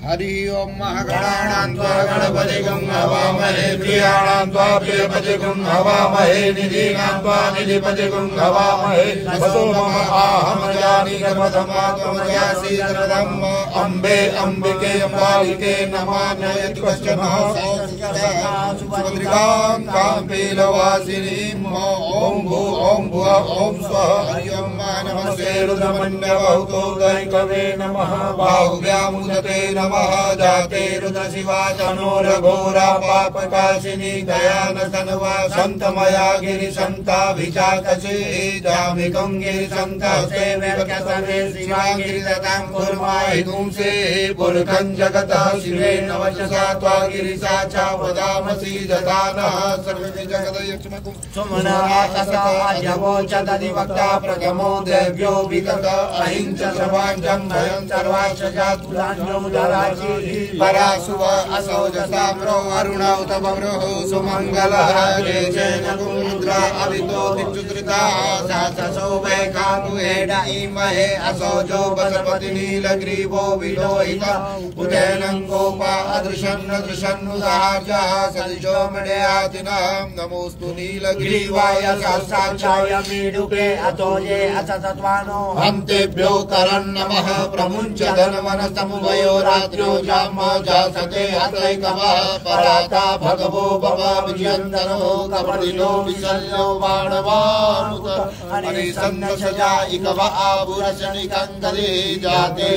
हरि ओम महागणानां त्वा गणपतिगं हवामहे प्रियाणां त्वा प्रियपतिगं हवामहे निधीनां त्वा निधिपतिगं हवामहे वसो मम आहम जानि कर्मधमा त्वमजासि सर्वधम् अम्बे अम्बिके अम्बालिके नमाम्यति कश्चन सुभद्रिकां काम्पीलवासिनीं ओम भू ओम भुव ओम स्वः हरि ओम नमस्ते रुद्रमण्डलहुतो दैकवे नमः बाहुव्यामुदते नमः जाते रुद्र शिवा तनोरघोरा पापकाशिनी दयान तनवा संतमया गिरि संताभिजातसे जामिकं गिरि संतस्ते वेर्कसने शिवा गिरि दतां कुर्माहि तुमसे पुरखं जगतः शिवे नवचसा त्वा गिरिसा च वदामसि ददानः सर्वे जगदयक्ष्मकुं सुमना आकाशा जवोच तदिवक्ता प्रगमो देव्यो विगत अहिंस सर्वाञ्जं भयं सर्वाश्च जातुलान्यो दरा परासुव असौजसाम्रो अरुणौत बव्रो सुमंगलः जयेन कुमुद्रा अभितो दिक्षुत्रिता सहस्रशो वैकानुहेड इमहे असौजो बसपति नीलग्रीवो विलोहित उदयनं गोपा अदृशन्न दृशन्नुदाजा सदिशो मणयातिनां नमोस्तु नीलग्रीवाय सहस्राक्षाय मीडुके अतोजे असतत्वानो हन्तेभ्यो करन् नमः प्रमुञ्च धनवनसमुभयो रात्रो जामा जासते हतैकवः पराता भगवो भवा विजयन्दनो कपटिलो विशल्यो बाणवानुत हरिसन्नसजा इकव आभुरशनिकन्दरे जाते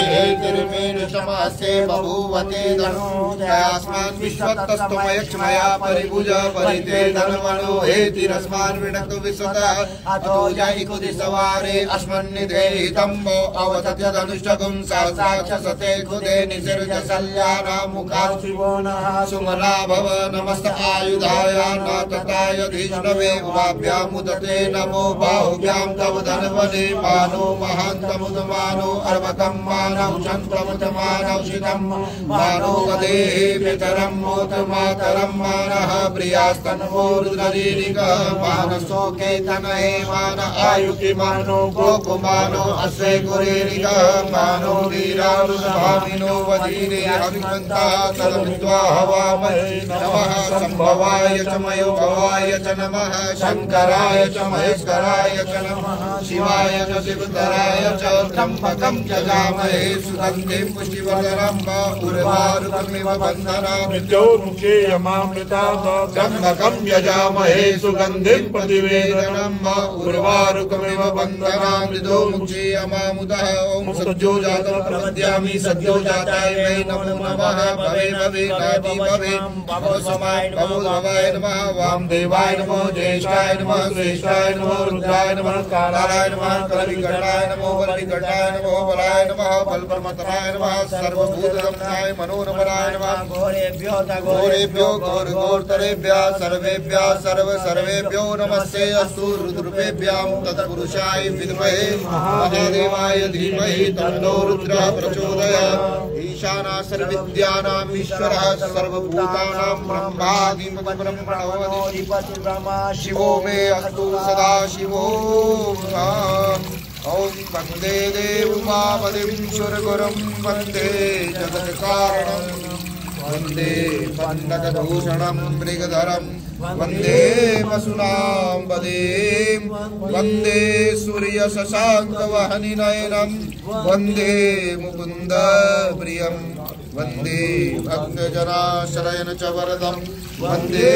तिरुमेण समस्ते बभूवते धनो दयास्मान् विश्वतस्तमयक्ष्मया परिभुज परिते धनवनो हेतिरस्मान् विणक्तु विश्वतः अतो जयिकुदिसवारे अस्मन्निधेहितम्बो अवसत्य धनुष्टगुं सहस्राक्षसते खुदे निसर्ग सल्यानामुखा शिवो नः सुमना भव नमस्त आयुधाय नातताय धीष्णवे उभाभ्यामुदते नमो बाहुभ्यां तव धनवने मानो महान्तमुदमानो अर्वकं मानव शन्तमुदमानौषितं मानो गदेः पितरं मोतमातरं मानः प्रियास्तन्वो रुद्ररीरिकः मानसो केतनहे मान आयुकि मानो गोकुमानो अस्य गुरेरिकः मानो वीरानुभामिनो वदीरे अभिमन्ता सलमित्वा हवामहे नमः संभवाय च मयोभवाय च नमः शंकराय च महेश्वराय च नमः शिवाय च शिवधराय च त्र्यम्बकं जगामहे सुगन्धिं पुष्टिवर्धनं उर्वारुकमिव बन्धनात् मृत्योर्मुखे यमामृतात् त्र्यम्बकं यजामहे सुगन्धिं प्रतिवेदनं उर्वारुकमिव बन्धनात् मृदोमुखे यमामुदः ओम सद्यो जातं प्रपद्यामि सद्यो जाताय वै नमो नमः भवे भवे नाति भवे भवो समाय भवो भवाय नमः वामदेवाय नमो ज्येष्ठाय नमः श्रेष्ठाय नमो रुद्राय नमः कालाय नमः कलिकटाय नमो बलिकटाय नमो बलाय नमः बलप्रमतनाय नमः सर्वभूतगमनाय मनोरमणाय नमः घोरेभ्यो घोरघोरतरेभ्यः सर्वेभ्यः सर्वेभ्यो नमस्ते अस्तु रुद्ररूपेभ्यां तत्पुरुषाय विद्महे महादेवाय धीमहि तन्नो रुद्रः प्रचोदयात् ईशाना सर्वविद्यानां ईश्वरः सर्वभूतानां ब्रह्मादिपरमणोऽधिपति ब्रह्मा शिवो मे अस्तु सदा शिवो ओम वन्दे देवमापदिं सुरगुरुं वन्दे जगत्कारणं वन्दे पन्नगभूषणं मृगधरं वन्दे वसुनां वदें वन्दे सूर्यशशाङ्कवहनिनयनं वन्दे मुकुन्द प्रियं वन्दे भक्तजनाश्रयं च वरदं वन्दे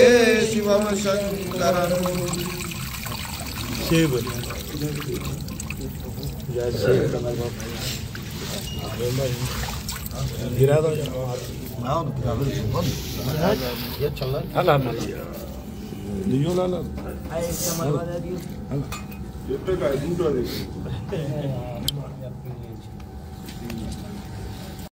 शिवं शङ्करम् शिव गिरा दो ये चल रहा है दियो ला ला ये पे का दूसरा देखो